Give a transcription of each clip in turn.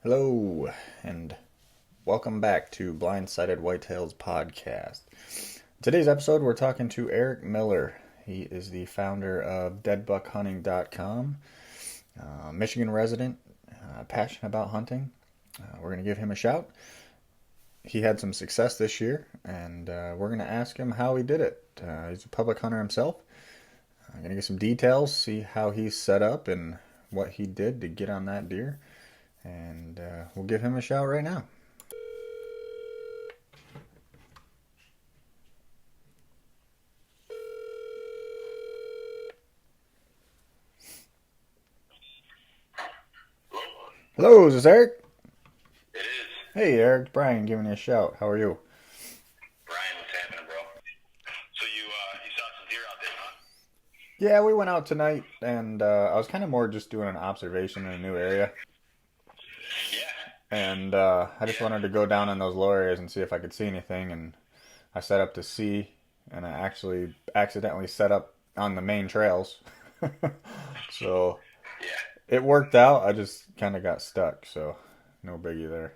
Hello, and welcome back to Blindsided Whitetails podcast. Today's episode, we're talking to Eric Miller. He is the founder of deadbuckhunting.com, Michigan resident, passionate about hunting. We're going to give him a shout. He had some success this year, and we're going to ask him how he did it. He's a public hunter himself. I'm going to get some details, see how he's set up and what he did to get on that deer. And we'll give him a shout right now. Hello, is this Eric? It is. Hey, Eric. Brian giving you a shout. How are you? Brian, what's happening, bro? So you saw some deer out there, huh? Yeah, we went out tonight, and I was kind of more just doing an observation in a new area. Yeah. And I just wanted to go down in those low areas and see if I could see anything. And I set up to see, and I actually accidentally set up on the main trails. So Yeah. it worked out. I just kind of got stuck, so no biggie there.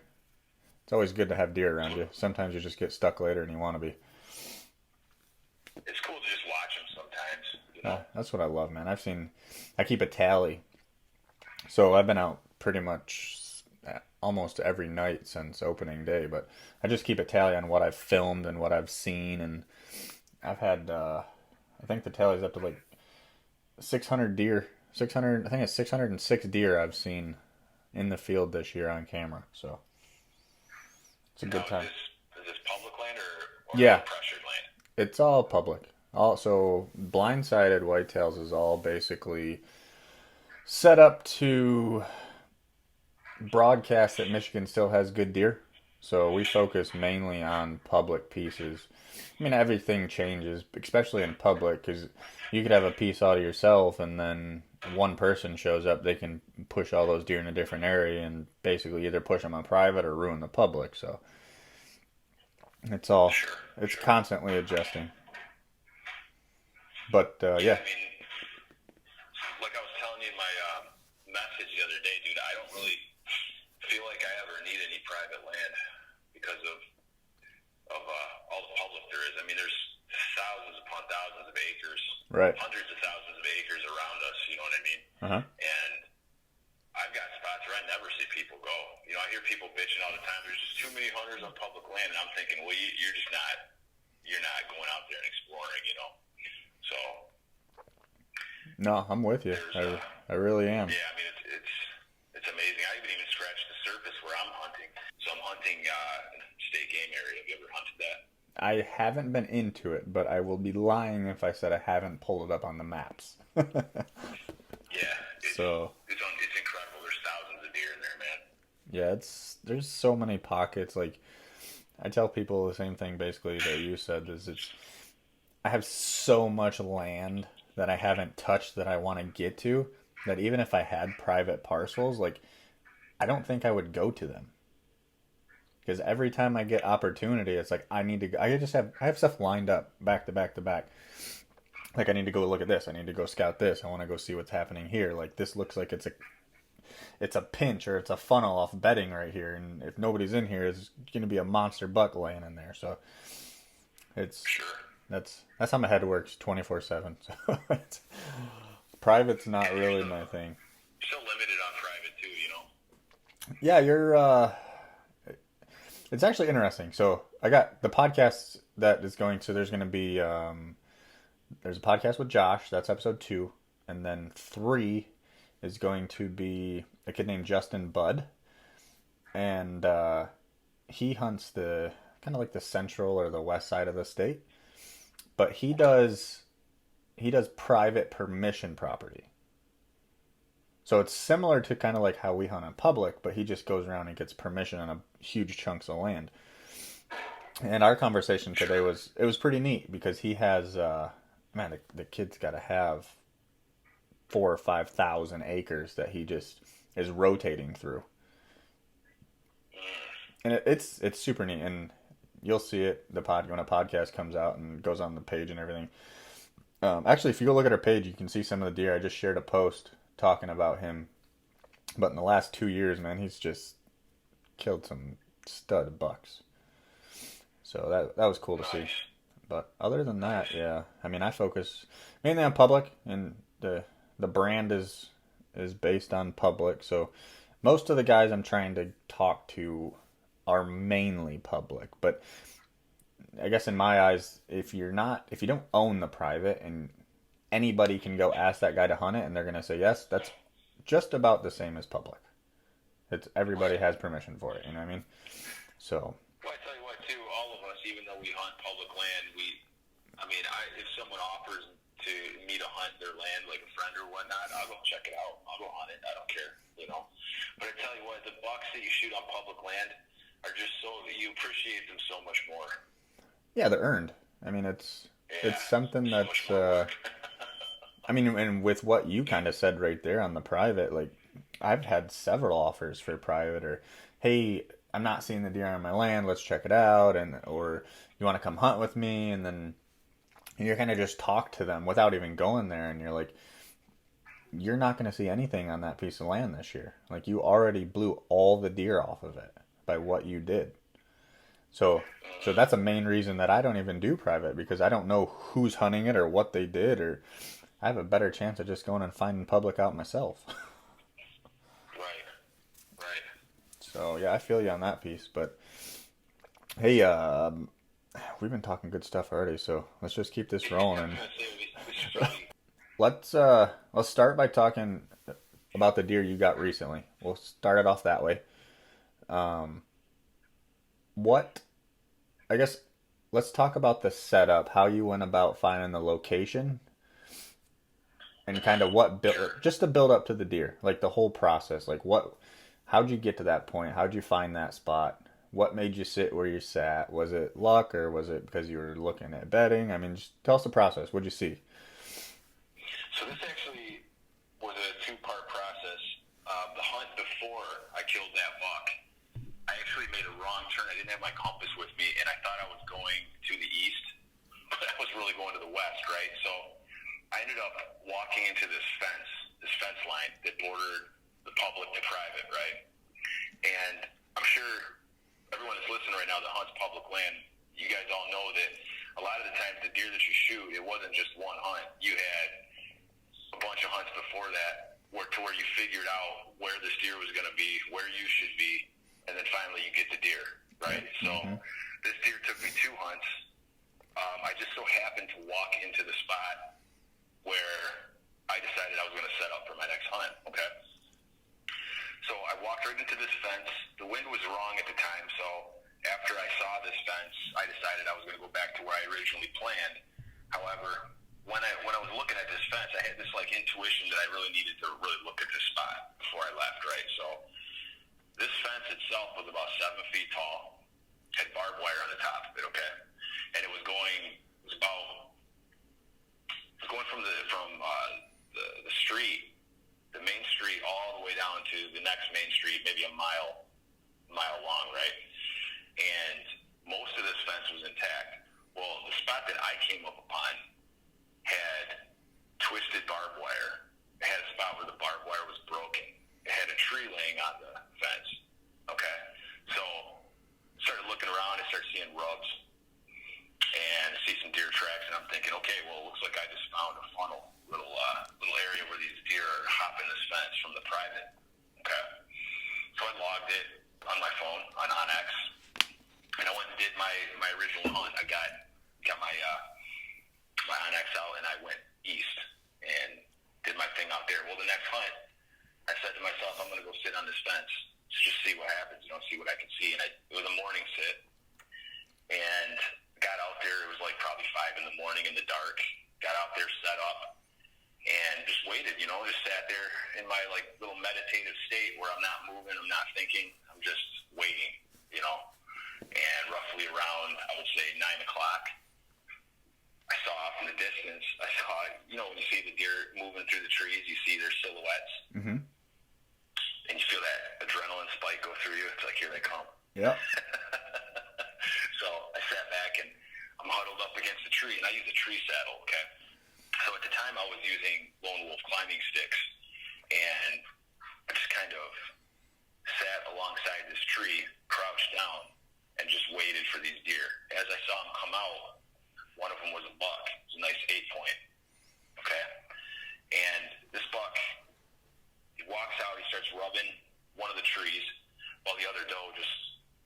It's always good to have deer around you. Sometimes you just get stuck later and you want to be. It's cool to just watch them sometimes, you know? That's what I love, man. I keep a tally. So I've been out pretty much almost every night since opening day, but I just keep a tally on what I've filmed and what I've seen. And I've had, I think the tally's up to like 600 deer. 600, I think it's 606 deer I've seen in the field this year on camera. So it's a good time. Is this public land or Yeah. pressured land? It's all public. Also, Blindsided Whitetails is all basically set up to broadcast that Michigan still has good deer. So we focus mainly on public pieces. I mean, everything changes, especially in public, because you could have a piece all to yourself, and then one person shows up, they can push all those deer in a different area and basically either push them on private or ruin the public. So it's constantly adjusting. But yeah. I mean, like I was telling you in my message the other day, dude, I don't really feel like I ever need any private land because of all the public there is. I mean, there's thousands upon thousands of acres, Right. hundreds of thousands of acres around us, you know what I mean? Uh-huh. And I've got spots where I never see people go. You know, I hear people bitching all the time, there's just too many hunters on public land, and I'm thinking, well, you're not going out there and exploring, you know? So No, I'm with you. I really am. yeah, I mean, it's amazing. I haven't even scratched the surface where I'm hunting. So I'm hunting state game area. Have you ever hunted that? I haven't been into it, but I will be lying if I said I haven't pulled it up on the maps. Yeah. It's incredible. There's thousands of deer in there, man. Yeah, there's so many pockets. Like, I tell people the same thing basically that you said, I have so much land that I haven't touched that I want to get to, that even if I had private parcels, like, I don't think I would go to them. Because every time I get opportunity, it's like I have stuff lined up back to back to back. Like, I need to go look at this. I need to go scout this. I want to go see what's happening here. Like, this looks like it's a pinch or it's a funnel off bedding right here. And if nobody's in here, there's going to be a monster buck laying in there. So it's Sure. that's how my head works 24/7. So private's not really my thing. You're still limited on private too, you know? Yeah, it's actually interesting. So I got the podcast that is going to, there's going to be, there's a podcast with Josh. That's episode 2. And then 3 is going to be a kid named Justin Budd. And he hunts the, kind of like the central or the west side of the state. But he does private permission property. So it's similar to kind of like how we hunt in public, but he just goes around and gets permission on a huge chunks of land. And our conversation today was pretty neat because he has, the kid's got to have 4,000 or 5,000 acres that he just is rotating through. And it's super neat, and you'll see it when a podcast comes out and goes on the page and everything. Actually, if you go look at our page, you can see some of the deer. I just shared a post talking about him. But in the last 2 years, man, he's just killed some stud bucks. So that was cool to see. Nice. But other than that, Nice. yeah. I mean, I focus mainly on public, and the brand is based on public. So most of the guys I'm trying to talk to are mainly public. But I guess in my eyes, if you don't own the private, and anybody can go ask that guy to hunt it, and they're gonna say yes, that's just about the same as public. It's everybody Right. has permission for it. You know what I mean? So Well, I tell you what, too, all of us, even though we hunt public land, if someone offers to me to hunt their land, like a friend or whatnot, I'll go check it out. I'll go hunt it. I don't care, you know. But I tell you what, the bucks that you shoot on public land are just you appreciate them so much more. yeah, they're earned. I mean, it's something so much that's. more work. I mean, and with what you kind of said right there on the private, like I've had several offers for private, or hey, I'm not seeing the deer on my land, let's check it out, and or you want to come hunt with me, and then you kind of just talk to them without even going there, and you're like, you're not going to see anything on that piece of land this year. Like you already blew all the deer off of it by what you did. So that's a main reason that I don't even do private, because I don't know who's hunting it or what they did, or I have a better chance of just going and finding public out myself. Right. Right. So yeah, I feel you on that piece. But hey, we've been talking good stuff already, so let's just keep this rolling. I was And going to say, we should probably... let's start by talking about the deer you got recently. We'll start it off that way. What I guess let's talk about the setup, how you went about finding the location, and kind of what built just to build up to the deer, like the whole process. Like how'd you get to that point? How'd you find that spot? What made you sit where you sat? Was it luck, or was it because you were looking at bedding? I mean, just tell us the process. What'd you see? So this actually was a two-part process. The hunt before I killed that buck, I actually made a wrong turn. I didn't have my compass with me, and I thought I was going to the east, but I was really going to the west, right? So I ended up walking into this fence line that bordered the public to private, right? And I'm sure everyone that's listening right now that hunts public land, you guys all know that a lot of the times the deer that you shoot, it wasn't just one hunt. You had a bunch of hunts before that to where you figured out where this deer was going to be, where you should be, and then finally you get the deer, right? So this deer took me 2 hunts. I just so happened to walk into the spot where I decided I was going to set up for my next hunt, okay? So I walked right into this fence. The wind was wrong at the time, so after I saw this fence, I decided I was going to go back to where I originally planned. However, when I was looking at this fence, I had this like intuition that I really needed to really look at this spot before I left, right? So this fence itself was about 7 feet tall, had barbed wire on the top of it, okay? And it was going from the street, the main street, all the way down to the next main street, maybe a mile long, right? And most of this fence was intact. Well, the spot that I came up upon had twisted barbed wire. It had a spot where the barbed wire was broken. It had a tree laying on the fence. Okay? So I started looking around. I started seeing rubs and I see some deer tracks, and I'm thinking, okay, well, it looks like I just found a funnel, little area where these deer are hopping this fence from the private. Okay? So I logged it on my phone on Onyx, and I went and did my original hunt. I got my Onyx out, and I went east and did my thing out there. Well, the next hunt, I said to myself, I'm going to go sit on this fence, just see what happens, see what I can see. And it was a morning sit, and got out there. It was like probably 5 in the morning in the dark. Got out there, set up, and just waited. Just sat there in my like little meditative state where I'm not moving, I'm not thinking, I'm just waiting. And roughly around, I would say 9 o'clock, I saw off in the distance. I saw, when you see the deer moving through the trees, you see their silhouettes, and you feel that adrenaline spike go through you. It's like, here they come. Yeah. So I sat back and I'm huddled up against a tree, and I use a tree saddle, okay? So at the time I was using Lone Wolf climbing sticks, and I just kind of sat alongside this tree, crouched down, and just waited for these deer. As I saw them come out, one of them was a buck. It was a nice 8-point. Okay? And this buck, he walks out, he starts rubbing one of the trees, while the other doe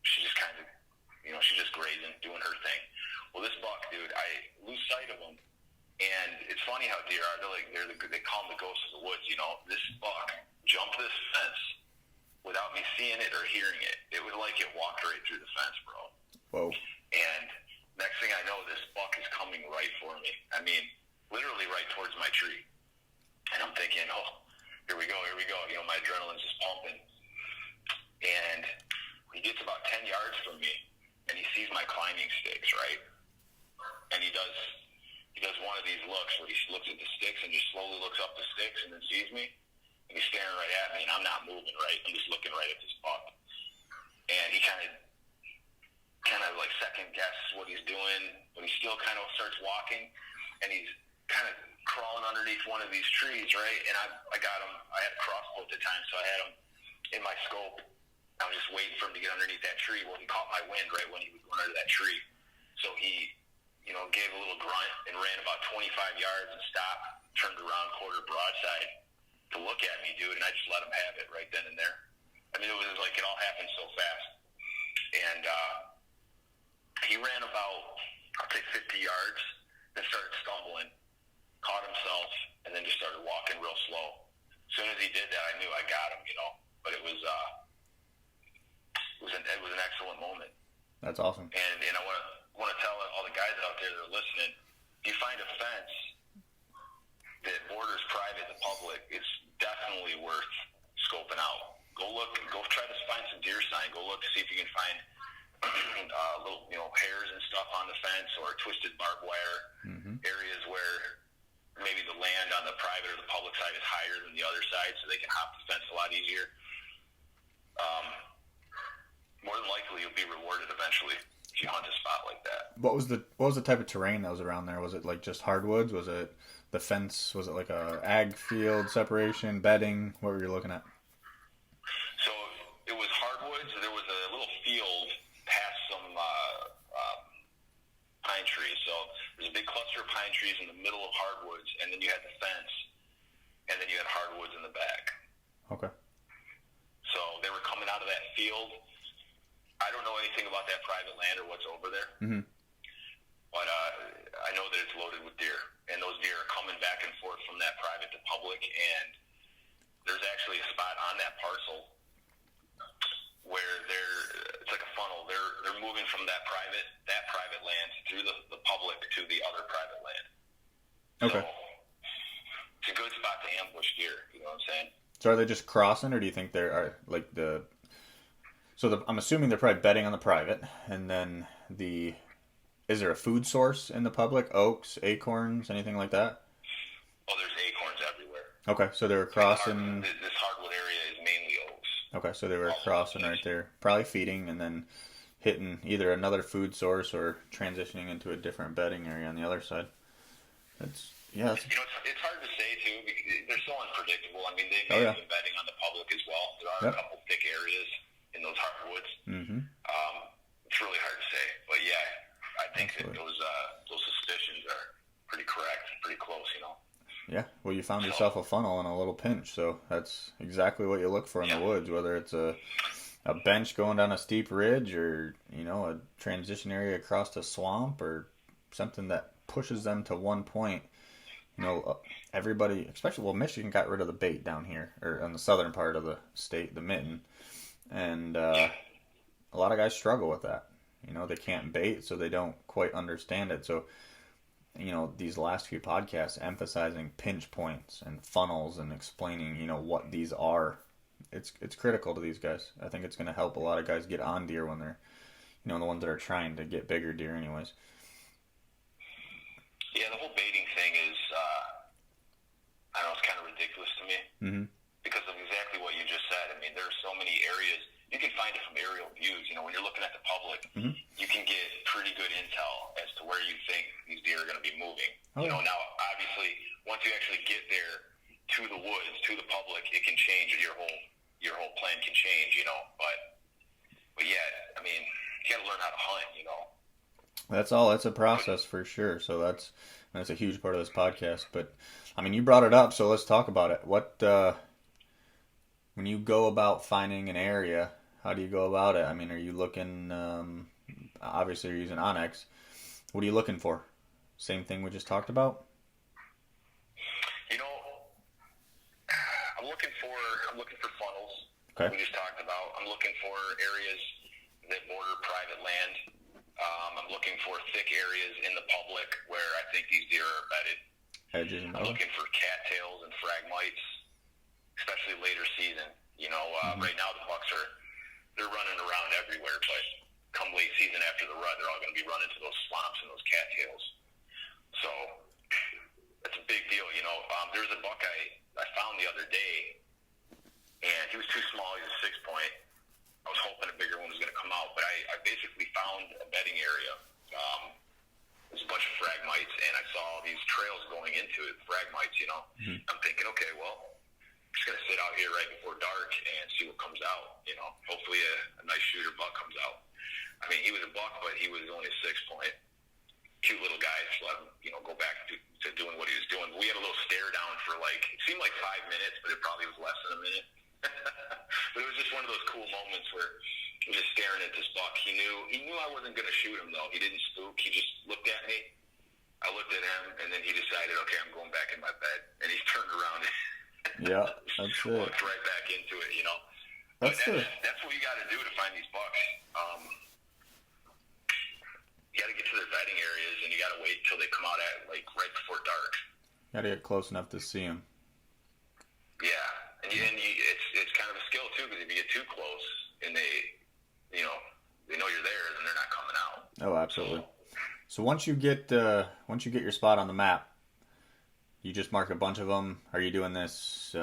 she's just kind of, she's just grazing, doing her thing. Well, this buck, dude, I lose sight of him. And it's funny how deer are. They call them the ghosts of the woods, This buck jumped this fence without me seeing it or hearing it. It was like it walked right through the fence, bro. Whoa. And next thing I know, this buck is coming right for me. I mean, literally right towards my tree. And I'm thinking, oh, here we go. My adrenaline's just pumping. And he gets about 10 yards from me, and he sees my climbing sticks, right? And he does one of these looks where he looks at the sticks and just slowly looks up the sticks and then sees me. And he's staring right at me, and I'm not moving, right? I'm just looking right at this buck. And he kind of like second guesses what he's doing, but he still kind of starts walking, and he's kind of crawling underneath one of these trees, right? And I got him. I had a crossbow at the time, so I had him in my scope. I was just waiting for him to get underneath that tree. Well, he caught my wind right when he was going under that tree. So he, gave a little grunt and ran about 25 yards and stopped, turned around quarter broadside to look at me, dude, and I just let him have it right then and there. I mean, it was like it all happened so fast. And he ran about, I'll say 50 yards, then started stumbling, caught himself, and then just started walking real slow. As soon as he did that, I knew I got him, But it was an excellent moment. That's awesome. And I want to tell all the guys out there that are listening, if you find a fence that borders private to public, it's definitely worth scoping out. Go try to find some deer sign. Go look to see if you can find little hairs and stuff on the fence or twisted barbed wire, areas where maybe the land on the private or the public side is higher than the other side, so they can hop the fence a lot easier. More than likely, you'll be rewarded eventually if you hunt a spot like that. What was the type of terrain that was around there? Was it like just hardwoods? Was it the fence? Was it like a ag field separation, bedding? What were you looking at? So it was hardwoods. There was a little field past some pine trees. So there's a big cluster of pine trees in the middle of hardwoods, and then you had the fence, and then you had hardwoods in the back. Okay. So they were coming out of that field. I don't know anything about that private land or what's over there, but I know that it's loaded with deer, and those deer are coming back and forth from that private to public, and there's actually a spot on that parcel where it's like a funnel. They're moving from that private land through the public to the other private land. Okay. So it's a good spot to ambush deer. You know what I'm saying? So are they just crossing, or do you think they are like I'm assuming they're probably bedding on the private, and then is there a food source in the public? Oaks, acorns, anything like that? Oh, there's acorns everywhere. Okay, so they were crossing. This hardwood area is mainly oaks. Okay, so they were crossing right there, probably feeding, and then hitting either another food source or transitioning into a different bedding area on the other side. It's hard to say too because they're so unpredictable. I mean, they may have been bedding on the public as well. There are a couple thick areas in those hardwoods. It's really hard to say, but yeah, I think that those suspicions are pretty correct, pretty close, Yeah, well, you found yourself a funnel in a little pinch, so that's exactly what you look for in the woods, whether it's a bench going down a steep ridge or, a transition area across a swamp or something that pushes them to one point. Everybody, especially, Michigan got rid of the bait down here, or on the southern part of the state, the mitten. And a lot of guys struggle with that. They can't bait, so they don't quite understand it. So, these last few podcasts emphasizing pinch points and funnels and explaining, what these are, it's critical to these guys. I think it's going to help a lot of guys get on deer when they're, the ones that are trying to get bigger deer anyways. Yeah, the whole baiting thing is, I don't know, it's kind of ridiculous to me. Because of exactly what you just said. I mean, there are so many areas. You can find it from aerial views. When you're looking at the public, you can get pretty good intel as to where you think these deer are going to be moving. Now, obviously, once you actually get there to the woods, to the public, it can change. Your whole plan can change, But But yet, I mean, you got to learn how to hunt, you know. That's a process for sure. So that's a huge part of this podcast. But I mean, you brought it up, so let's talk about it. What when you go about finding an area, how do you go about it? I mean, are you looking? Obviously, you're using Onyx. What are you looking for? Same thing we just talked about. You know, I'm looking for funnels. Okay. We just talked about. I'm looking for areas that border private land. I'm looking for thick areas in the public where I think these deer are bedded. Edges and I'm looking for cattails and phragmites, especially later season. You know, right now the bucks they're running around everywhere, but come late season after the rut, they're all going to be running to those swamps and those cattails. So that's a big deal. You know, there's a buck I found the other day, and he was too small. He was a 6-point. I was hoping a bigger one was going to come out, but I basically found a bedding area. There's a bunch of phragmites, and I saw these trails going into it, phragmites, you know. Mm-hmm. I'm thinking, okay, well, I'm just going to sit out here right before dark and see what comes out, you know. Hopefully a nice shooter buck comes out. I mean, he was a buck, but he was only a 6-point. Cute little guy. Just let him, you know, go back to doing what he was doing. We had a little stare down for it seemed like 5 minutes, but it probably was less than a minute. But it was just one of those cool moments where he was just staring at this buck. He knew I wasn't going to shoot him, though. He didn't spook. He just looked at me. I looked at him, and then he decided, okay, I'm going back in my bed. And he turned around and yeah, that's it. Walked right back into it, you know. That's what you got to do to find these bucks. You got to get to their bedding areas, and you got to wait until they come out at right before dark. Got to get close enough to see them. Yeah, and it's kind of a skill too, because if you get too close and they know you're there, then they're not coming out. Oh, absolutely. So once you get your spot on the map, you just mark a bunch of them. Are you doing this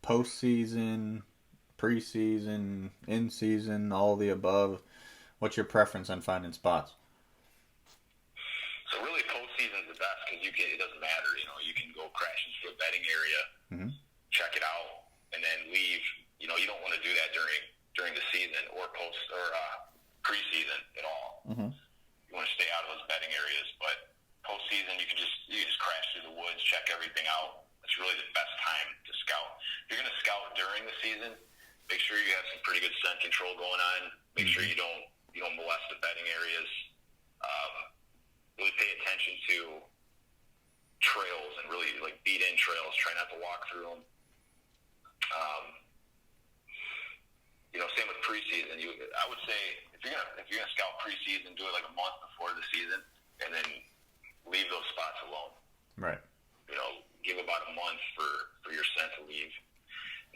postseason, preseason, in season, all the above? What's your preference on finding spots? So really, postseason's the best because it doesn't matter. You know, you can go crash into a bedding area, check it out, and then leave. You know, you don't want to do that during the season or preseason at all. Mm-hmm. You want to stay out of those bedding areas, but postseason you just crash through the woods, check everything out. It's really the best time to scout. If you're going to scout during the season, make sure you have some pretty good scent control going on. Make sure you don't molest the bedding areas. Really pay attention to trails and really beat in trails. Try not to walk through them. Same with preseason. I would say if you're gonna scout preseason, do it a month before the season, and then leave those spots alone. Right. You know, give about a month for your scent to leave.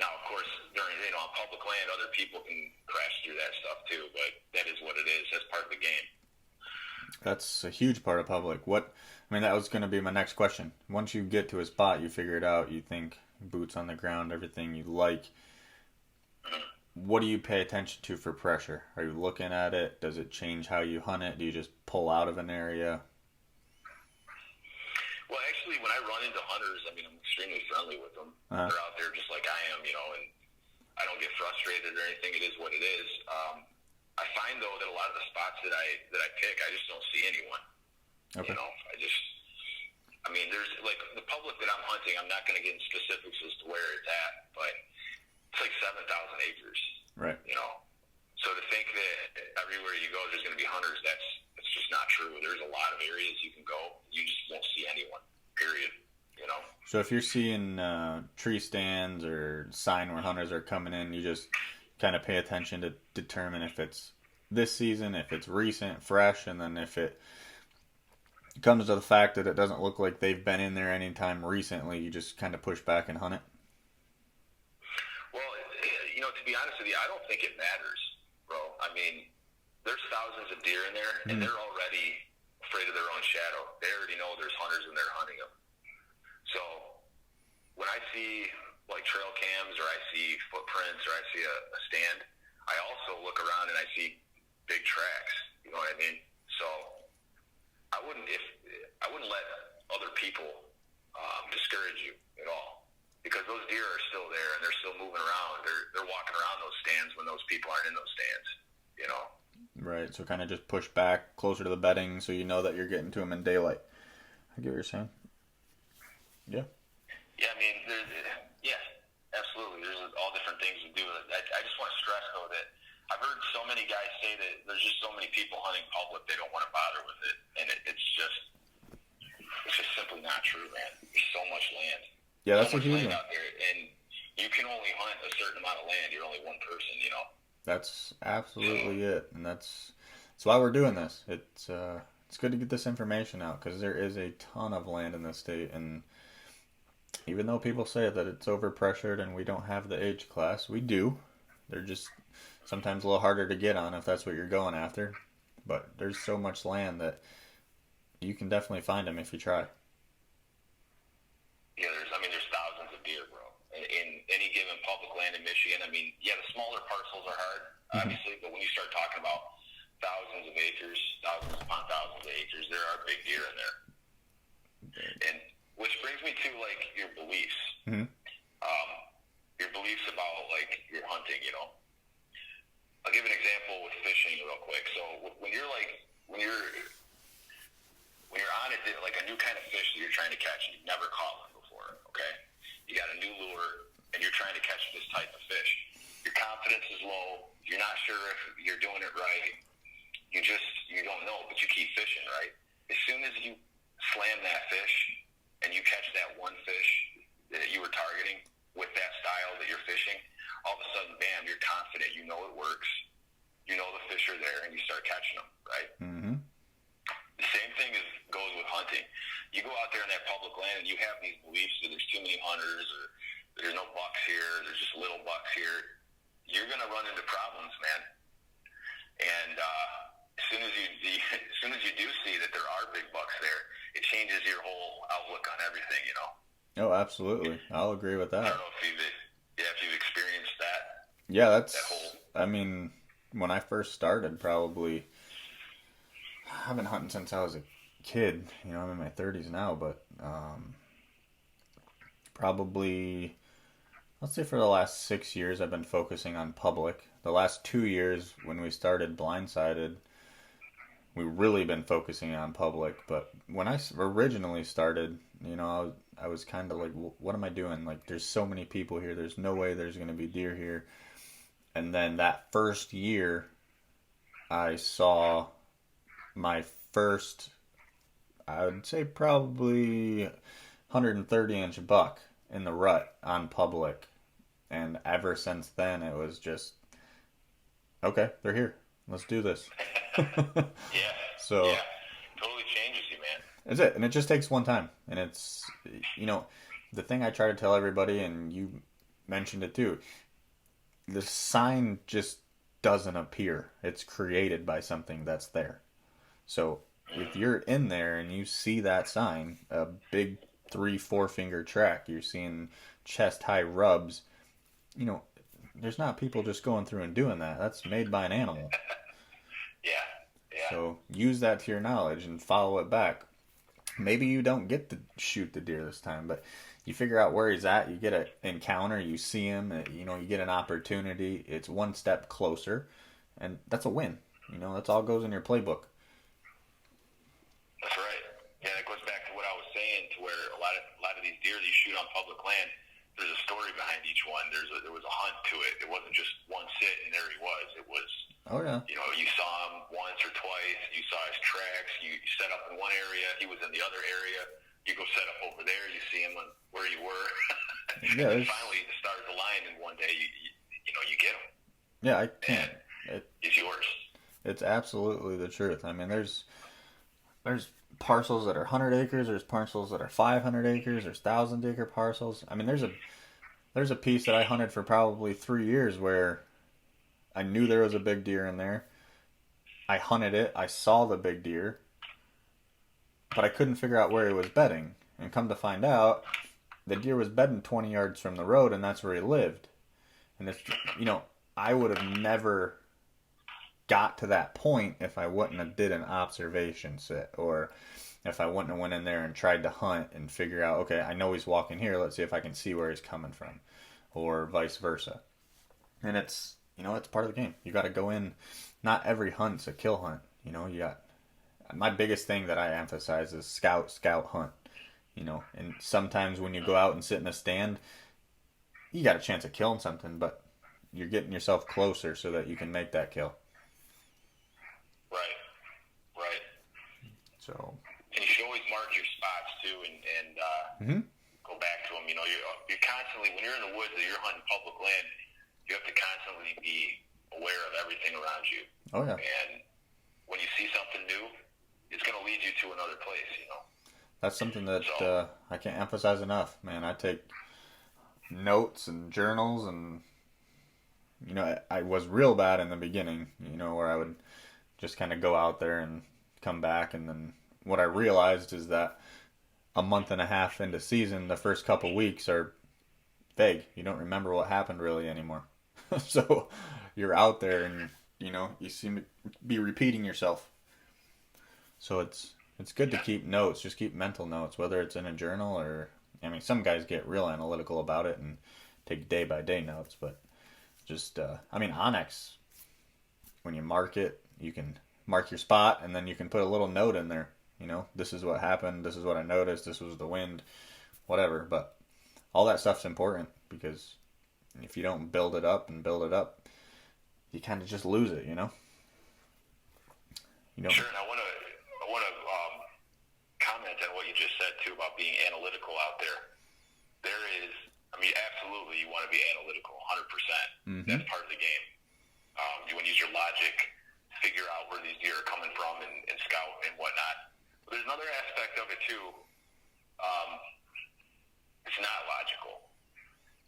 Now, of course, during on public land, other people can crash through that stuff too. But that is what it is. That's part of the game. That's a huge part of public. That was going to be my next question. Once you get to a spot, you figure it out. You think boots on the ground, everything you like. What do you pay attention to for pressure? Are you looking at it? Does it change how you hunt it? Do you just pull out of an area? Well, actually, when I run into hunters, I'm extremely friendly with them. Uh-huh. They're out there just like I am, and I don't get frustrated or anything. It is what it is. I find, though, that a lot of the spots that I pick, I just don't see anyone. Okay. There's the public that I'm hunting, I'm not going to get in specifics as to where it's at, but it's 7,000 acres. Right. So to think that everywhere you go there's going to be hunters, that's just not true. There's a lot of areas you can go, you just won't see anyone, period. So if you're seeing tree stands or sign where hunters are coming in, you just kind of pay attention to determine if it's this season, if it's recent, fresh, and then if it comes to the fact that it doesn't look like they've been in there anytime recently, you just kind of push back and hunt it? Well, to be honest with you, I don't think it matters, bro. There's thousands of deer in there, and they're already afraid of their own shadow. They already know there's hunters and they're hunting them. So when I see trail cams or I see footprints or I see a stand, I also look around and I see big tracks. You know what I mean? So I wouldn't let other people discourage you at all, because because those deer are still there and they're still moving around. They're walking around those stands when those people aren't in those stands, you know. Right, so kind of just push back closer to the bedding so you know that you're getting to them in daylight. I get what you're saying. Yeah. Yeah, I mean, yeah, absolutely. There's all different things to do. I just want to stress, though, that I've heard so many guys say that there's just so many people hunting public, they don't want to bother with it. And it's just simply not true, man. There's so much land. Yeah, that's so a much huge land one. out there, and you can only hunt a certain amount of land. You're only one person, you know. That's absolutely it, and that's why we're doing this. It's good to get this information out because there is a ton of land in this state, and even though people say that it's overpressured and we don't have the age class, we do. They're just sometimes a little harder to get on if that's what you're going after. But there's so much land that you can definitely find them if you try. Yeah, there's thousands of deer, bro. In any given public land in Michigan, I mean, yeah, the smaller parcels are hard, obviously, but when you start talking about thousands of acres, thousands upon thousands of acres, there are big deer in there. And which brings me to, like, your beliefs. Mm-hmm. Your beliefs about, like, your hunting, you know. I'll give an example with fishing real quick. So when you're on like a new kind of fish that you're trying to catch and you've never caught one before, okay? You got a new lure and you're trying to catch this type of fish. Your confidence is low. You're not sure if you're doing it right. You don't know, but you keep fishing, right? As soon as you slam that fish and you catch that one fish that you were targeting with that style that you're fishing, all of a sudden, bam, you're confident. You know it works. You know the fish are there, and you start catching them, right? Mm-hmm. The same thing goes with hunting. You go out there in that public land, and you have these beliefs that there's too many hunters, or there's no bucks here, there's just little bucks here. You're going to run into problems, man. And as soon as you do see that there are big bucks there, it changes your whole outlook on everything, you know. Oh, absolutely. I'll agree with that. I don't know if you've experienced that. Yeah, I mean, when I first started, probably, I've been hunting since I was a kid. You know, I'm in my 30s now, but probably, let's say for the last 6 years, I've been focusing on public. The last 2 years, when we started Blindsided, we've really been focusing on public. But when I originally started, you know, I was kind of like, what am I doing? Like, there's so many people here. There's no way there's going to be deer here. And then that first year, I saw my first, I would say probably 130-inch buck in the rut on public. And ever since then, it was just, okay, they're here. Let's do this. Yeah. So, yeah. Totally changes you, man. That's it. And it just takes one time. And it's, you know, the thing I try to tell everybody, and you mentioned it too, the sign just doesn't appear. It's created by something that's there. So if you're in there and you see that sign, a big 3-4 finger track, you're seeing chest high rubs, you know, there's not people just going through and doing that. That's made by an animal. Yeah. So use that to your knowledge and follow it back. Maybe you don't get to shoot the deer this time, but you figure out where he's at. You get an encounter. You see him. You know, you get an opportunity. It's one step closer, and that's a win. You know, that's all goes in your playbook. That's right. Yeah, that goes back to what I was saying, to where a lot of these deer that you shoot on public land, there's a story behind each one. There was a hunt to it. It wasn't just one sit and there he was. It was, oh yeah, you know, you saw him once or twice. You saw his tracks. You set up in one area. He was in the other area. You go set up over there. You see him where you were. Yeah, and finally the stars align, and one day you know you get him. Yeah, I can't. It's yours. It's absolutely the truth. I mean, there's parcels that are 100 acres. There's parcels that are 500 acres. There's 1,000-acre parcels. I mean, there's a piece that I hunted for probably 3 years where I knew there was a big deer in there. I hunted it. I saw the big deer, but I couldn't figure out where he was bedding. And come to find out, the deer was bedding 20 yards from the road, and that's where he lived. And it's, you know, I would have never got to that point if I wouldn't have did an observation sit, or if I wouldn't have went in there and tried to hunt and figure out, okay, I know he's walking here. Let's see if I can see where he's coming from, or vice versa. And it's, it's part of the game. You got to go in. Not every hunt's a kill hunt. You got, my biggest thing that I emphasize is scout, hunt. And sometimes when you go out and sit in a stand, you got a chance of killing something, but you're getting yourself closer so that you can make that kill. Right. So. And you should always mark your spots too, and go back to them. You're constantly, when you're in the woods or you're hunting public land, you have to constantly be aware of everything around you. Oh yeah. And when you see something new, it's going to lead you to another place. That's something that I can't emphasize enough, man. I take notes and journals, and I was real bad in the beginning, where I would just kind of go out there and come back, and then what I realized is that a month and a half into season, the first couple weeks are vague. You don't remember what happened really anymore. So you're out there and, you seem to be repeating yourself. So it's good to keep notes, just keep mental notes, whether it's in a journal or, some guys get real analytical about it and take day by day notes, but just, Onyx, when you mark it, you can mark your spot and then you can put a little note in there. This is what happened, this is what I noticed, this was the wind, whatever. But all that stuff's important, because if you don't build it up, you kind of just lose it, Sure, and I want to comment on what you just said too about being analytical out there. There is, absolutely, you want to be analytical, 100%. Mm-hmm. That's part of the game. You want to use your logic, figure out where these deer are coming from, and scout and whatnot. But there's another aspect of it too. It's not logical,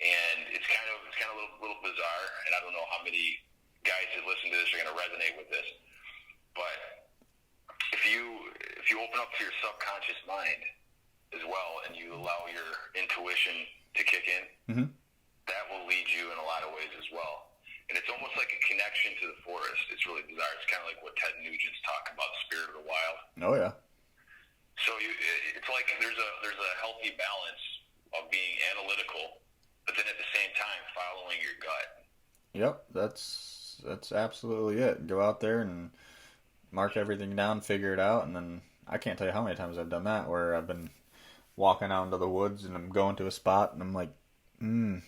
and it's kind of a little bizarre. And I don't know how many guys that listen to this are going to resonate with this. But if you open up to your subconscious mind as well, and you allow your intuition to kick in, mm-hmm. that will lead you in a lot of ways as well. And it's almost like a connection to the forest. It's really bizarre. It's kind of like what Ted Nugent's talking about, the spirit of the wild. Oh yeah. So it's like there's a healthy balance of being analytical, but then at the same time following your gut. Yep, that's absolutely it. Go out there and mark everything down, figure it out, and then I can't tell you how many times I've done that, where I've been walking out into the woods and I'm going to a spot and I'm like, I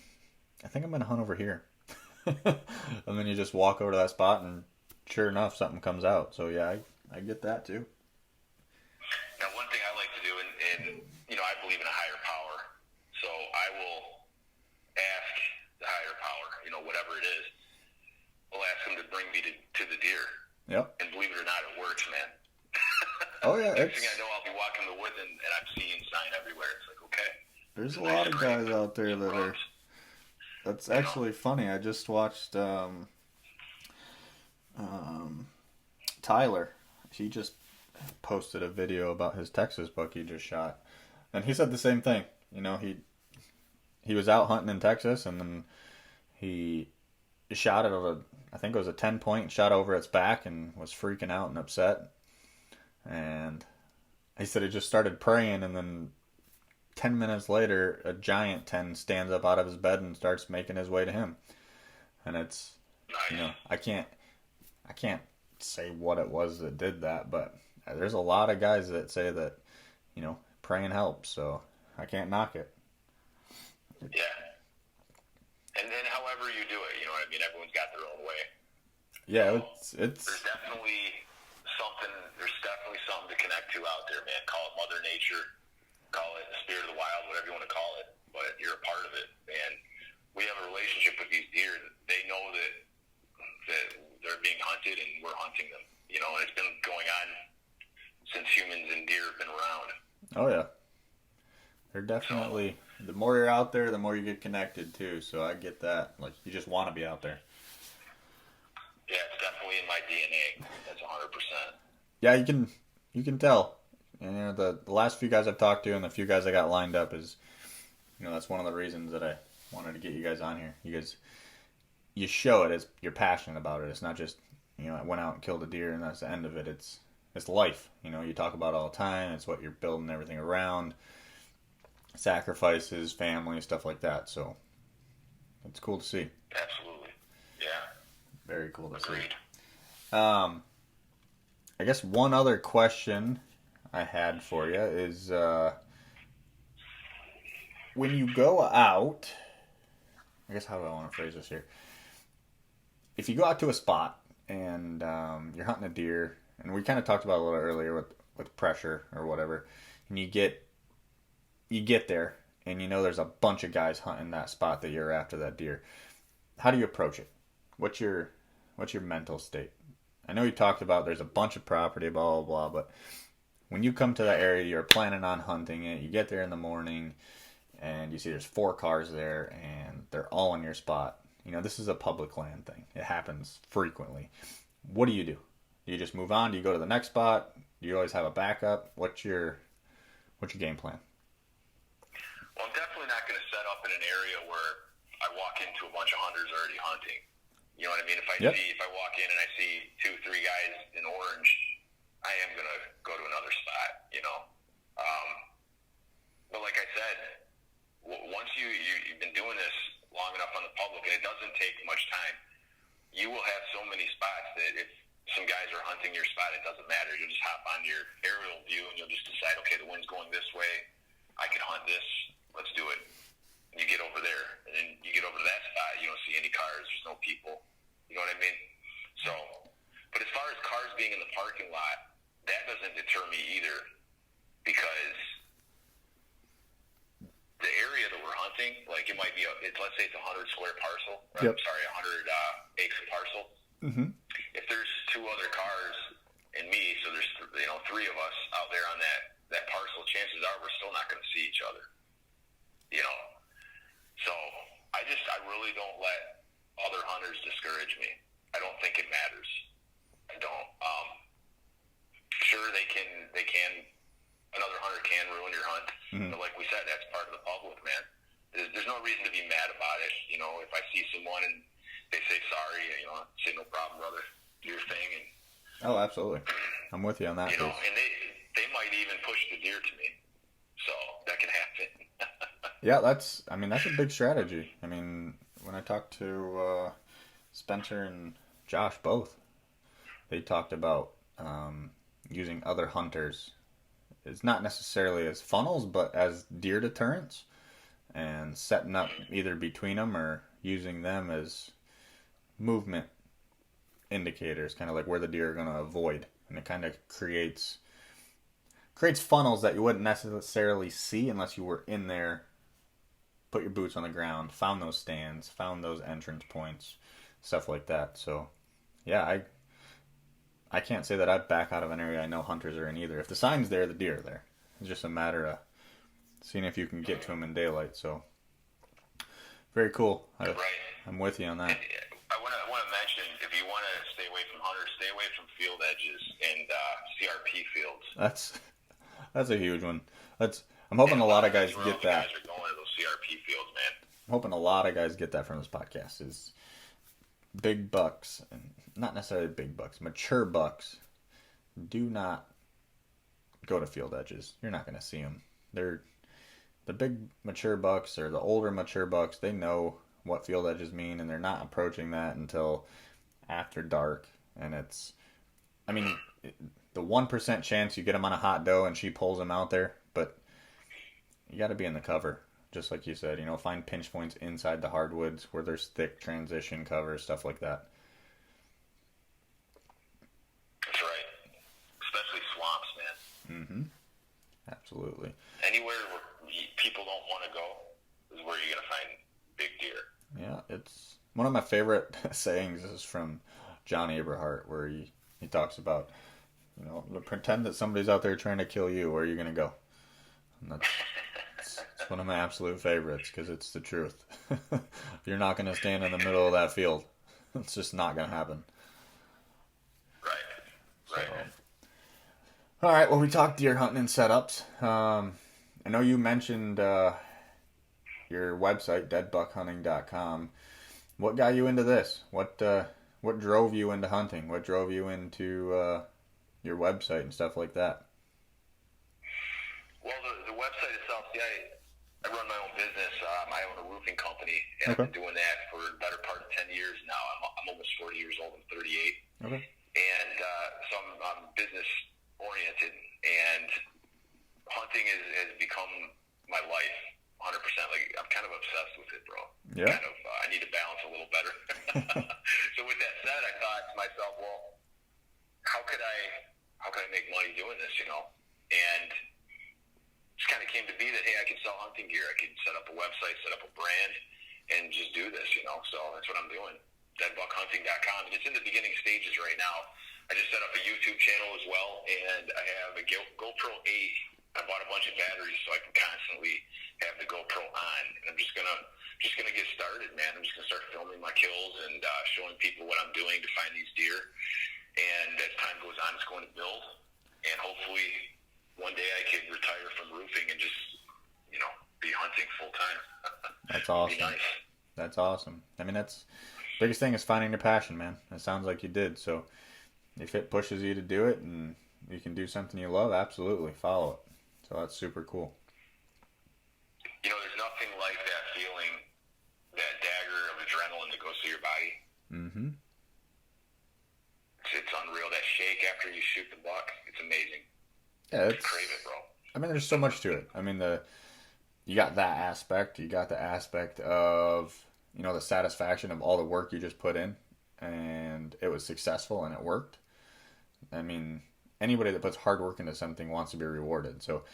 think I'm going to hunt over here. And then you just walk over to that spot and sure enough, something comes out. So yeah, I get that too. Now, one thing I like to do, and I believe in a higher power, so I will ask the higher power, whatever it is, I'll ask them to bring me to the deer. Yep. And believe it or not, it works, man. Oh yeah. Next thing I know, I'll be walking the woods and I'm seeing sign everywhere. It's like, okay. There's a lot of guys out there that are. That's actually funny. I just watched Tyler. He just posted a video about his Texas buck he just shot, and he said the same thing. He was out hunting in Texas, and then he shot it over, I think it was a 10-point, shot over its back, and was freaking out and upset. And he said he just started praying, and then 10 minutes later, a giant 10 stands up out of his bed and starts making his way to him. And it's, I can't say what it was that did that, but there's a lot of guys that say that, praying helps, so I can't knock it. Yeah. And then however you do it, everyone's got their own way. Yeah, so there's definitely something to connect to out there, man. Call it Mother Nature, call it the spirit of the wild, whatever you want to call it, but you're a part of it. And we have a relationship with these deer. They know that they're being hunted and we're hunting them, and it's been going on since humans and deer have been around. Oh yeah. They're definitely, the more you're out there, the more you get connected too, so I get that. Like, you just want to be out there. Yeah, it's definitely in my DNA. That's 100%. Yeah, you can tell. And the last few guys I've talked to and the few guys I got lined up is, that's one of the reasons that I wanted to get you guys on here. You show it as you're passionate about it. It's not just, I went out and killed a deer and that's the end of it. It's it's life. You talk about all the time. It's what you're building everything around, sacrifices, family, stuff like that. So it's cool to see. Absolutely. Yeah. Very cool to Agreed. see. I guess one other question I had for you is when you go out, I guess how do I want to phrase this here? If you go out to a spot and you're hunting a deer, and we kind of talked about it a little earlier with pressure or whatever, and you get there and there's a bunch of guys hunting that spot that you're after that deer. How do you approach it? What's your mental state? I know you talked about there's a bunch of property, blah, blah, blah, but when you come to that area, you're planning on hunting it, you get there in the morning, and you see there's 4 cars there, and they're all in your spot. This is a public land thing. It happens frequently. What do? Do you just move on? Do you go to the next spot? Do you always have a backup? What's your game plan? Well, I'm definitely not going to set up in an area where I walk into a bunch of hunters already hunting. You know what I mean? If I walk in and I see 2, 3 guys in orange, I am going to go to another spot, But like I said, once you've been doing this long enough on the public, and it doesn't take much time, you will have so many spots that if some guys are hunting your spot, it doesn't matter. You'll just hop on your aerial view and you'll just decide, okay, the wind's going this way. I can hunt this. Let's do it. And you get over there, and then you get over to that spot. You don't see any cars. There's no people. You know what I mean? So, but as far as cars being in the parking lot, that doesn't deter me either, because the area that we're hunting, like it might be, let's say it's a 100 square parcel. Yep. I'm sorry, 100 acre parcel. Mm-hmm. If there's 2 other cars and me, so there's 3 of us out there on that parcel, chances are we're still not going to see each other. So I really don't let other hunters discourage me. I don't think it matters. I don't. Sure, they can. Another hunter can ruin your hunt, but like we said, that's part of the public, man. There's no reason to be mad about it. If I see someone and they say sorry, say no problem, brother, do your thing. And oh, absolutely, I'm with you on that. And they might even push the deer to me, so that can happen. Yeah, that's a big strategy. When I talked to Spencer and Josh both, they talked about using other hunters. It's not necessarily as funnels, but as deer deterrents, and setting up either between them or using them as movement indicators, kind of like where the deer are going to avoid. And it kind of creates funnels that you wouldn't necessarily see unless you were in there, put your boots on the ground, found those stands, found those entrance points, stuff like that. So, yeah, I can't say that I back out of an area I know hunters are in either. If the sign's there, the deer are there. It's just a matter of seeing if you can get to them in daylight. So, very cool. I'm with you on that. I want to mention, if you want to stay away from hunters, stay away from field edges and CRP fields. That's a huge one. I'm hoping a lot of guys get that. Guys are going to those CRP fields, man. I'm hoping a lot of guys get that from this podcast. Is big bucks, and not necessarily big bucks, mature bucks, do not go to field edges. You're not going to see them. They're the big mature bucks or the older mature bucks. They know what field edges mean, and they're not approaching that until after dark. And it's, the 1% chance you get them on a hot doe and she pulls them out there, but you got to be in the cover. Just like you said, find pinch points inside the hardwoods where there's thick transition cover, stuff like that. That's right. Especially swamps, man. Mm-hmm. Absolutely. Anywhere where people don't want to go is where you're going to find big deer. Yeah, it's one of my favorite sayings is from John Aberhart, where he talks about, pretend that somebody's out there trying to kill you. Where are you going to go? And that's it's one of my absolute favorites because it's the truth. You're not going to stand in the middle of that field. It's just not going to happen. Right. All right. Well, we talked deer hunting and setups. I know you mentioned your website, deadbuckhunting.com. What got you into this? What drove you into hunting? What drove you into your website and stuff like that? Well, the website itself, see, I run my own business. I own a roofing company, and Okay. I've been doing that for the better part of 10 years now. I'm almost 40 years old. I'm 38. Okay. And so I'm business oriented, and hunting has become my life 100%. Like, I'm kind of obsessed with it, bro. Yeah. Kind of, I need to balance a little better. So with that said, I thought to myself, well, how could I make money doing this, you know? And just kind of came to be that, hey, I could sell hunting gear. I could set up a website, set up a brand, and just do this, you know? So that's what I'm doing. deadbuckhunting.com. And it's in the beginning stages right now. I just set up a YouTube channel as well, and I have a GoPro 8. I bought a bunch of batteries so I can constantly have the GoPro on. And I'm just gonna get started, man. I'm just gonna start filming my kills and showing people what I'm doing to find these deer. And as time goes on, it's going to build. And hopefully one day I could retire from roofing and just, you know, be hunting full time. That's awesome. Be nice. That's awesome. I mean, that's biggest thing is finding your passion, man. It sounds like you did. So if it pushes you to do it and you can do something you love, absolutely follow it. So that's super cool. You know, there's nothing like that feeling, that dagger of adrenaline that goes through your body. Mm-hmm. It's unreal. That shake after you shoot the buck, it's amazing. Yeah, I crave it, bro. I mean, there's so much to it. I mean, you got that aspect. You got the aspect of, you know, the satisfaction of all the work you just put in, and it was successful and it worked. I mean, anybody that puts hard work into something wants to be rewarded. So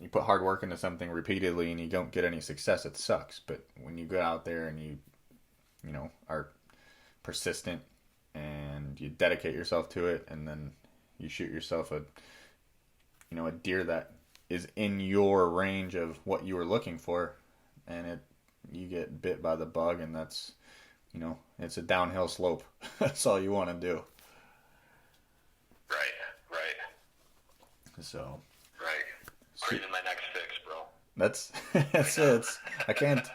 you put hard work into something repeatedly and you don't get any success, it sucks. But when you go out there and you know, are persistent and you dedicate yourself to it, and then you shoot yourself a deer that is in your range of what you were looking for, and you get bit by the bug, and that's, you know, it's a downhill slope. That's all you want to do. Right. So. Right. Craving my next fix, bro. That's it. I can't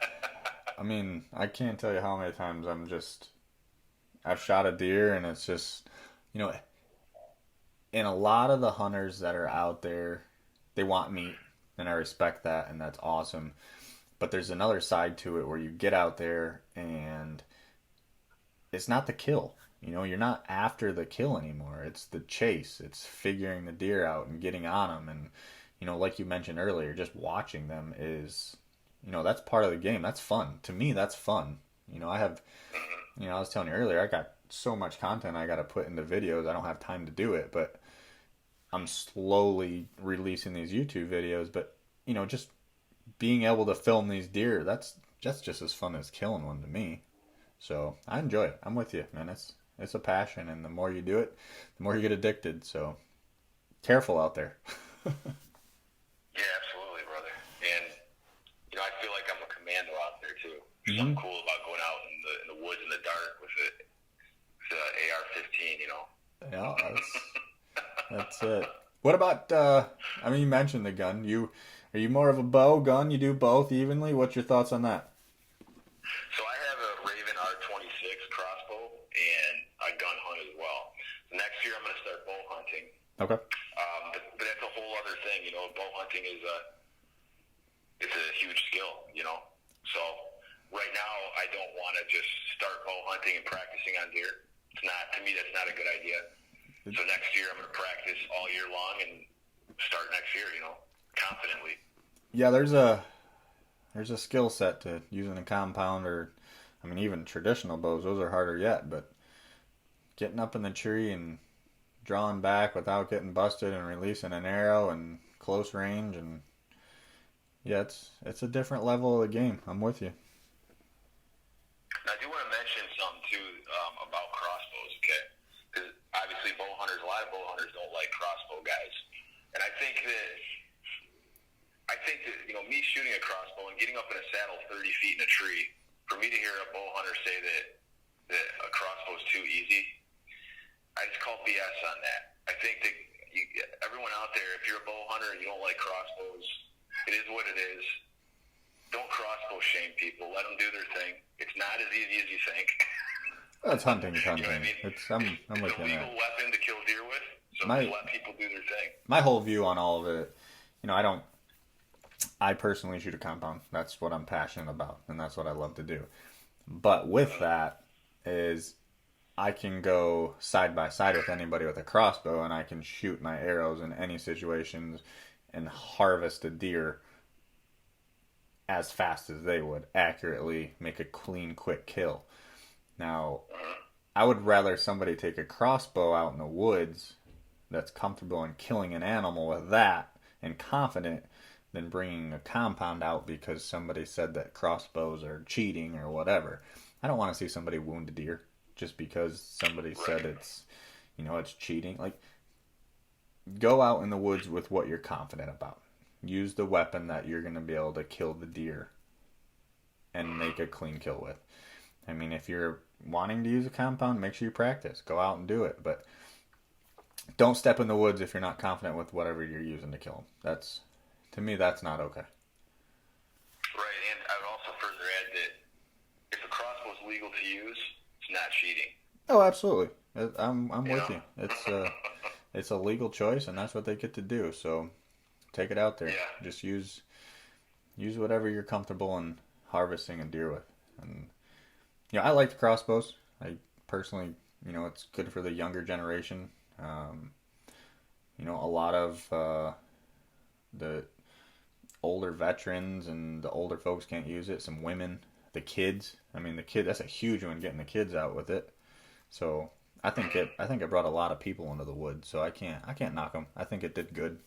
tell you how many times I've shot a deer, and it's just, you know, and a lot of the hunters that are out there, they want meat, and I respect that, and that's awesome. But there's another side to it where you get out there and it's not the kill. You know, you're not after the kill anymore. It's the chase. It's figuring the deer out and getting on them. And, you know, like you mentioned earlier, just watching them is, you know, that's part of the game. That's fun. To me, that's fun. You know, I was telling you earlier, I got so much content I got to put into videos. I don't have time to do it, but I'm slowly releasing these YouTube videos. But, you know, just being able to film these deer, that's just as fun as killing one to me. So I enjoy it. I'm with you, man. It's a passion, and the more you do it, the more you get addicted. So careful out there. Yeah, absolutely, brother. And, you know, I feel like I'm a commando out there too. There's something cool about going out in the woods in the dark with the AR-15, you know. Yeah, that's it. What about, I mean, you mentioned the gun. Are you more of a bow, gun? You do both evenly? What's your thoughts on that? So I have a Raven R26 crossbow, and I gun hunt as well. Next year I'm going to start bow hunting. Okay. But that's a whole other thing, you know. Bow hunting it's a huge skill, you know. So right now I don't want to just start bow hunting and practicing on deer. To me, that's not a good idea. So next year I'm going to practice all year long and start next year, you know, confidently. Yeah, there's a skill set to using a compound, or, I mean, even traditional bows. Those are harder yet, but getting up in the tree and drawing back without getting busted and releasing an arrow and close range, and yeah, it's a different level of the game. I'm with you. Now, I do want to mention something too about crossbows, okay? Because obviously, a lot of bow hunters don't like crossbow guys, and I think that you know, me shooting a crossbow and getting up in a saddle 30 feet in a tree, for me to hear a bow hunter say that a crossbow is too easy, I just call BS on that. I think that everyone out there, if you're a bow hunter and you don't like crossbows, it is what it is. Don't crossbow shame people. Let them do their thing. It's not as easy as you think. That's hunting. You know what I mean? I'm with you on that. It's a legal weapon to kill deer with, so So just let people do their thing. My whole view on all of it, I personally shoot a compound. That's what I'm passionate about, and that's what I love to do. But with that is I can go side by side with anybody with a crossbow, and I can shoot my arrows in any situations and harvest a deer as fast as they would, accurately make a clean, quick kill. Now, I would rather somebody take a crossbow out in the woods that's comfortable in killing an animal with that and confident than bringing a compound out because somebody said that crossbows are cheating or whatever. I don't want to see somebody wound a deer just because somebody said it's cheating. Like, go out in the woods with what you're confident about. Use the weapon that you're going to be able to kill the deer and make a clean kill with. I mean, if you're wanting to use a compound, make sure you practice. Go out and do it. But don't step in the woods if you're not confident with whatever you're using to kill them. To me, that's not okay. Right, and I would also further add that if a crossbow is legal to use, it's not cheating. Oh, absolutely. I'm with you. It's a legal choice, and that's what they get to do. So take it out there. Yeah. Just use whatever you're comfortable in harvesting a deer with. And I like the crossbows. I personally, it's good for the younger generation. A lot of the older veterans and the older folks can't use it. Some women, the kids. I mean, that's a huge one, getting the kids out with it. So I think it brought a lot of people into the woods. So I can't knock them. I think it did good.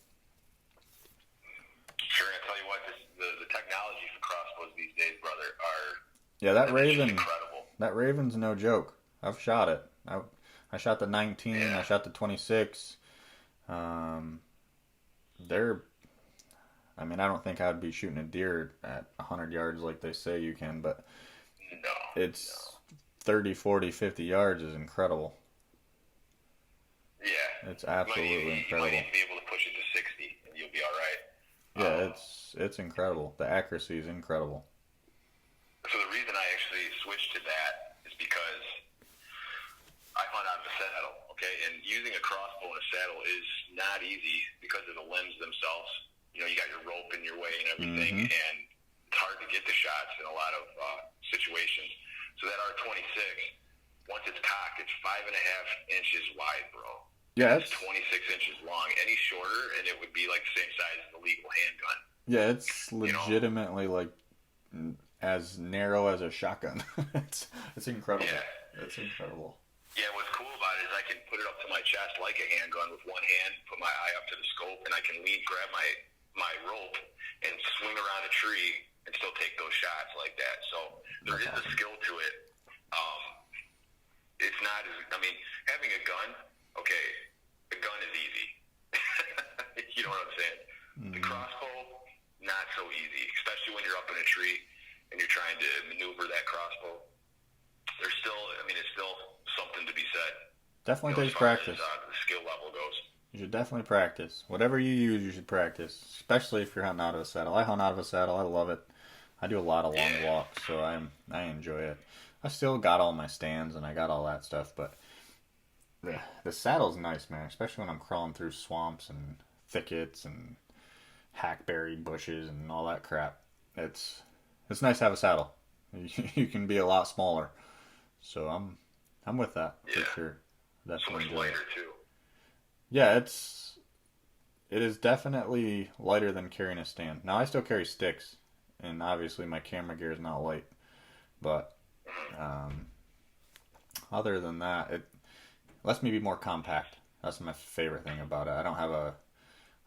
Sure, I tell you what, the technology for crossbows these days, brother, that Raven's no joke. I've shot it. I shot the 19. I shot the 26. I don't think I'd be shooting a deer at 100 yards like they say you can, but it's 30, 40, 50 yards is incredible. Yeah. It's absolutely incredible. You might even be able to push it to 60 and you'll be all right. Yeah, it's incredible. The accuracy is incredible. So the reason I actually switched to that is because I hunt out of a saddle, okay? And using a crossbow in a saddle is not easy because of the limbs themselves. You got your rope in your way and everything, and it's hard to get the shots in a lot of situations. So that R26, once it's cocked, it's 5.5 inches wide, bro. Yeah, it's 26 inches long. Any shorter, and it would be like the same size as the legal handgun. Yeah, it's legitimately like as narrow as a shotgun. it's incredible. Yeah. It's incredible. Yeah, what's cool about it is I can put it up to my chest like a handgun with one hand, put my eye up to the scope, and I can grab my rope and swing around a tree and still take those shots like that. So there is a skill to it. It's not having a gun, okay, a gun is easy. You know what I'm saying? The crossbow, not so easy, especially when you're up in a tree and you're trying to maneuver that crossbow. It's still something to be said. Definitely takes practice. As the skill level goes. You should definitely practice. Whatever you use, you should practice. Especially if you're hunting out of a saddle. I hunt out of a saddle. I love it. I do a lot of long walks, so I enjoy it. I still got all my stands and I got all that stuff, but the saddle's nice, man. Especially when I'm crawling through swamps and thickets and hackberry bushes and all that crap. It's nice to have a saddle. You can be a lot smaller. So I'm with that for sure. Definitely so much lighter too. Yeah, it is definitely lighter than carrying a stand. Now I still carry sticks, and obviously my camera gear is not light, but other than that, it lets me be more compact. That's my favorite thing about it. I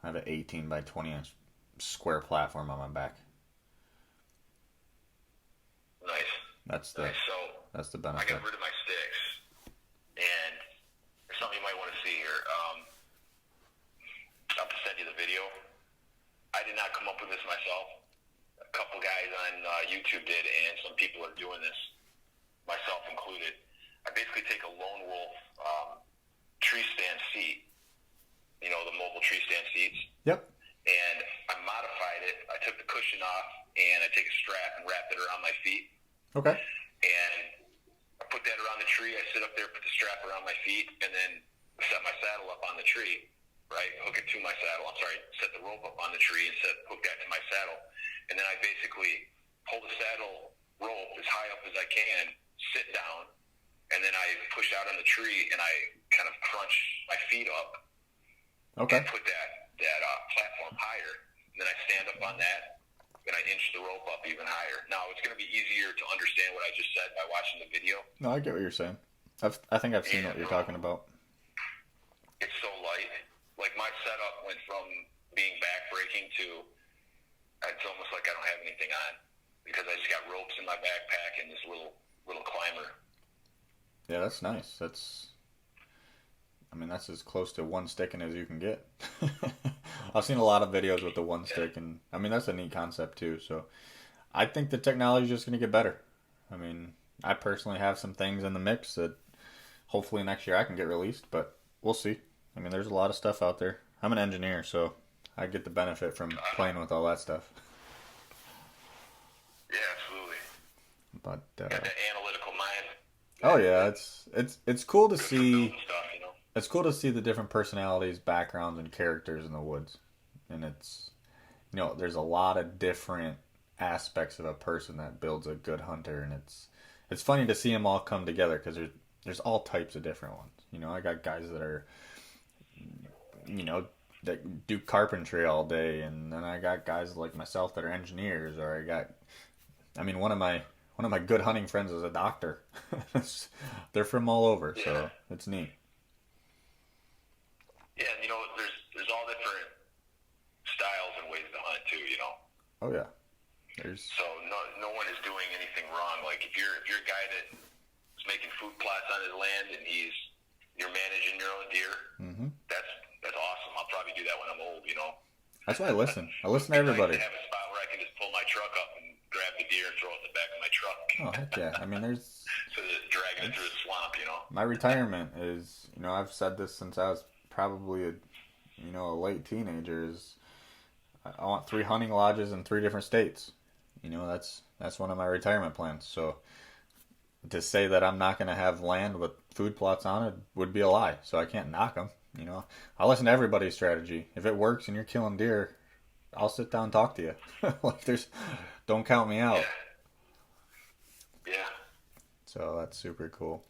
have an 18 by 20 inch square platform on my back. Nice. That's the benefit. I got rid of my sticks, and there's something you might want to see here. I'll have to send you the video. I did not come up with this myself. A couple guys on YouTube did, and some people are doing this, myself included. I basically take a lone wolf tree stand seat, the mobile tree stand seats. Yep. And I modified it. I took the cushion off, and I take a strap and wrap it around my feet. Okay. And I put that around the tree. I sit up there, put the strap around my feet, and then set my saddle up on the tree, right? Hook it to my saddle. I'm sorry, set the rope up on the tree and hook that to my saddle. And then I basically pull the saddle rope as high up as I can, sit down, and then I push out on the tree and I kind of crunch my feet up. Okay. And put that platform higher. And then I stand up on that and I inch the rope up even higher. Now, it's going to be easier to understand what I just said by watching the video. No, I get what you're saying. I think I've seen what you're talking about. It's so light. Like, my setup went from being backbreaking to it's almost like I don't have anything on because I just got ropes in my backpack and this little climber. Yeah, that's nice. That's as close to one sticking as you can get. I've seen a lot of videos with the one stick, and I mean, that's a neat concept too. So I think the technology is just going to get better. I mean, I personally have some things in the mix that hopefully next year I can get released, but we'll see. I mean, there's a lot of stuff out there. I'm an engineer, so I get the benefit from playing with all that stuff. Yeah, absolutely. But got that analytical mind. Oh yeah, it's cool to see. Stuff, you know? It's cool to see the different personalities, backgrounds, and characters in the woods, and it's there's a lot of different aspects of a person that builds a good hunter, and it's funny to see them all come together because there's all types of different ones. I got guys that are that do carpentry all day, and then I got guys like myself that are engineers, or one of my good hunting friends is a doctor. They're from all over, so it's neat. Yeah, and there's all different styles and ways to hunt too. Oh yeah, so no one is doing anything wrong. Like if you're a guy that is making food plots on his land and you're managing your own deer, that's awesome. I'll probably do that when I'm old. That's why I listen. I listen to everybody. I have a spot where I can just pull my truck up and grab the deer and throw it in the back of my truck. Oh heck yeah! I mean, there's so just dragging it through the swamp. My retirement is I've said this since I was probably a late teenager, is I want 3 hunting lodges in 3 different states. That's one of my retirement plans. So to say that I'm not going to have land with food plots on it would be a lie. So I can't knock them. I listen to everybody's strategy. If it works and you're killing deer, I'll sit down and talk to you. Don't count me out. Yeah. So that's super cool.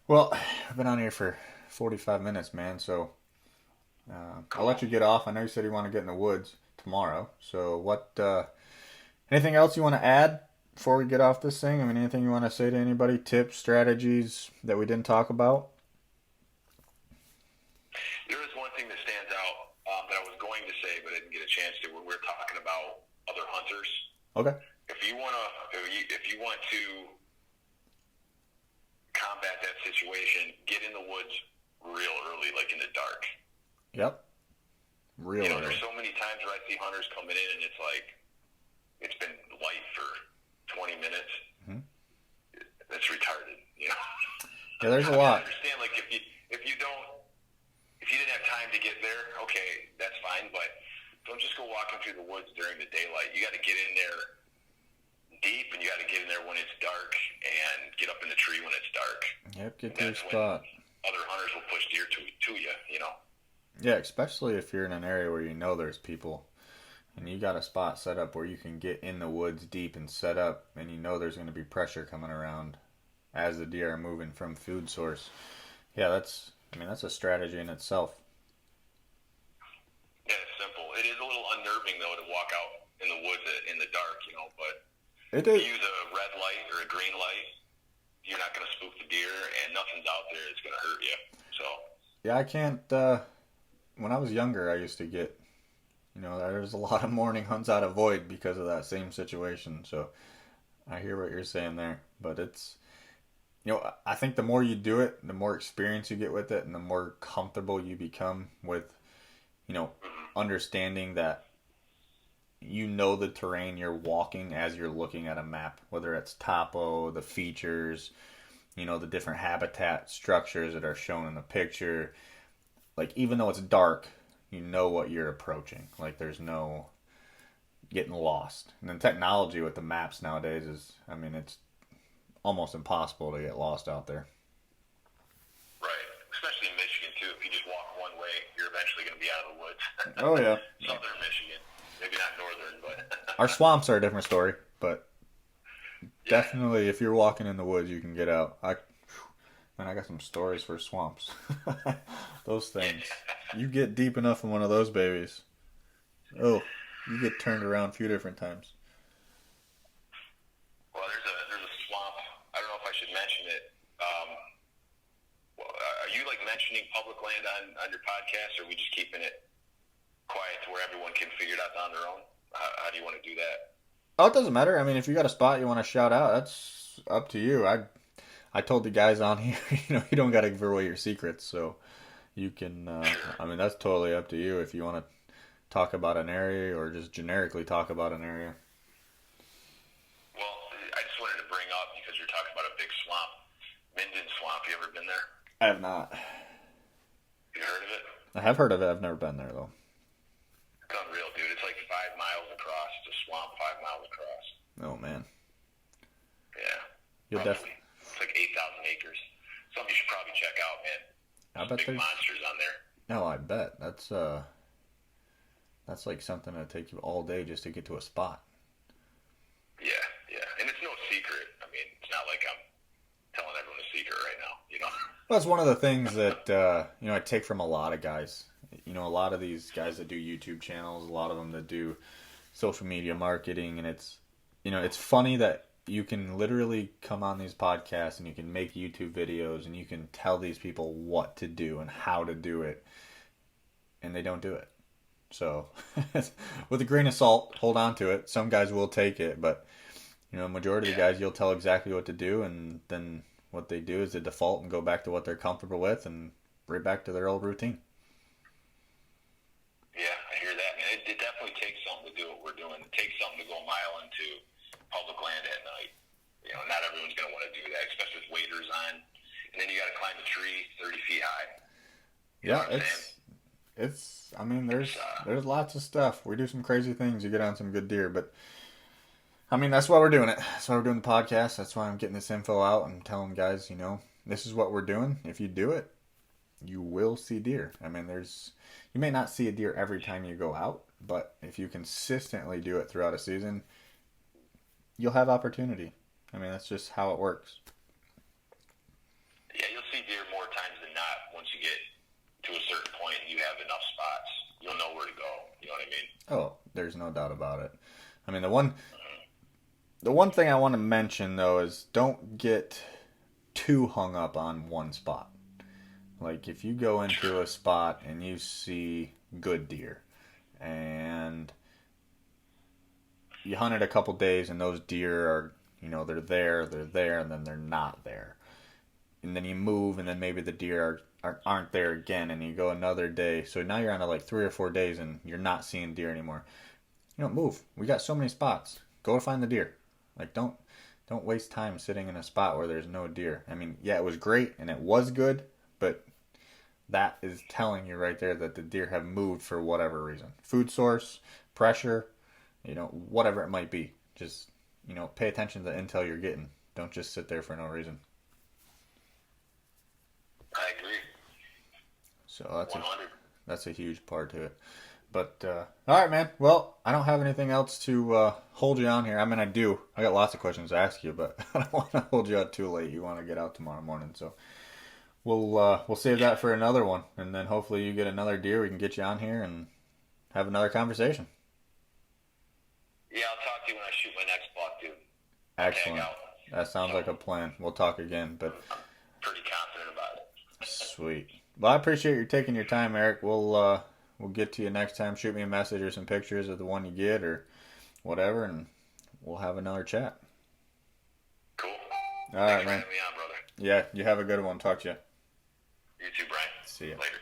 Well, I've been on here for 45 minutes, man. So I'll let you get off. I know you said you want to get in the woods tomorrow. So anything else you want to add before we get off this thing? I mean, anything you want to say to anybody? Tips, strategies that we didn't talk about? There is one thing that stands out that I was going to say, but I didn't get a chance to. When we're talking about other hunters. Okay. If you want to combat that situation, get in the woods real early, like in the dark. Yep. Real early. There's so many times where I see hunters coming in and it's like it's been light for 20 minutes. Mm-hmm. That's retarded. Yeah, there's a lot. I understand, like if you didn't have time to get there, okay, that's fine, but don't just go walking through the woods during the daylight. You got to get in there deep, and you got to get in there when it's dark, and get up in the tree when it's dark. Yep, get to your spot. Other hunters will push deer to you. Yeah, especially if you're in an area where there's people, and you got a spot set up where you can get in the woods deep and set up, and there's going to be pressure coming around as the deer are moving from food source. Yeah, that's a strategy in itself. Yeah, it's simple. It is a little unnerving, though, to walk out in the woods in the dark, but it is. If you use a red light or a green light, you're not going to spook the deer, and nothing's out there that's going to hurt you. So. Yeah, I can't. When I was younger, I used to get, there's a lot of morning hunts out of void because of that same situation. So I hear what you're saying there, but it's, I think the more you do it, the more experience you get with it, and the more comfortable you become with, understanding that the terrain you're walking as you're looking at a map, whether it's topo, the features, the different habitat structures that are shown in the picture. Like, even though it's dark, what you're approaching. Like, there's no getting lost. And then technology with the maps nowadays is, it's almost impossible to get lost out there. Right. especially in Michigan too. If you just walk one way, you're eventually going to be out of the woods. Oh yeah. Southern Michigan, maybe not northern, but Our swamps are a different story, but yeah. definitely if you're walking in the woods, you can get out. Man, I got some stories for swamps. Those things. You get deep enough in one of those babies. Oh, you get turned around a few different times. Well, there's a swamp. I don't know if I should mention it. Are you like mentioning public land on your podcast, or are we just keeping it quiet to where everyone can figure it out on their own? How do you want to do that? Oh, it doesn't matter. I mean, if you got a spot you want to shout out, that's up to you. I told the guys on here, you don't got to give away your secrets, so you can. I mean, that's totally up to you if you want to talk about an area or just generically talk about an area. Well, I just wanted to bring up because you're talking about a big swamp, Minden Swamp. You ever been there? I have not. You heard of it? I have heard of it. I've never been there though. It's unreal, dude. It's like 5 miles across. It's a swamp 5 miles across. Oh man. Yeah. You'll roughly. It's like 8,000 acres. Something you should probably check out, man. I bet big there's monsters on there. No, I bet that's like something that take you all day just to get to a spot. Yeah, and it's no secret. I mean, it's not like I'm telling everyone a secret right now, Well, that's one of the things that I take from a lot of guys. A lot of these guys that do YouTube channels, a lot of them that do social media marketing, and it's funny that you can literally come on these podcasts and you can make YouTube videos and you can tell these people what to do and how to do it, and they don't do it. So, with a grain of salt, hold on to it. Some guys will take it, but majority of the guys, you'll tell exactly what to do, and then what they do is they default and go back to what they're comfortable with and right back to their old routine. Yeah, I hear that, man. It definitely takes something to do what we're doing. It takes something to go a mile into public land at night. Not everyone's going to want to do that, especially with waders on. And then you got to climb a tree 30 feet high. I mean, there's lots of stuff. We do some crazy things. You get on some good deer, but I mean, that's why we're doing it. That's why we're doing the podcast. That's why I'm getting this info out and telling guys, this is what we're doing. If you do it, you will see deer. I mean, you may not see a deer every time you go out, but if you consistently do it throughout a season, you'll have opportunity. I mean, that's just how it works. Yeah, you'll see deer more times than not once you get to a certain point and you have enough spots. You'll know where to go. You know what I mean? Oh, there's no doubt about it. I mean, the one thing I want to mention, though, is don't get too hung up on one spot. Like, if you go into a spot and you see good deer, and you hunt it a couple days, and those deer are, they're there, and then they're not there. And then you move, and then maybe the deer aren't there again, and you go another day. So now you're on to like 3 or 4 days, and you're not seeing deer anymore. Move. We got so many spots. Go find the deer. Like, don't waste time sitting in a spot where there's no deer. I mean, yeah, it was great and it was good, but that is telling you right there that the deer have moved for whatever reason. Food source, pressure, whatever it might be. Just, pay attention to the intel you're getting. Don't just sit there for no reason. I agree. So that's a huge part to it. But, all right, man. Well, I don't have anything else to hold you on here. I mean, I do. I got lots of questions to ask you, but I don't want to hold you out too late. You want to get out tomorrow morning. So we'll save that for another one. And then hopefully you get another deer. We can get you on here and have another conversation. Yeah, I'll talk to you when I shoot my next buck, dude. Excellent. That sounds like a plan. We'll talk again. But I'm pretty confident about it. Sweet. Well, I appreciate you taking your time, Eric. We'll get to you next time. Shoot me a message or some pictures of the one you get or whatever, and we'll have another chat. Cool. All right, man. Thanks for having me on, brother. Yeah, you have a good one. Talk to you. You too, Brian. See ya. Later.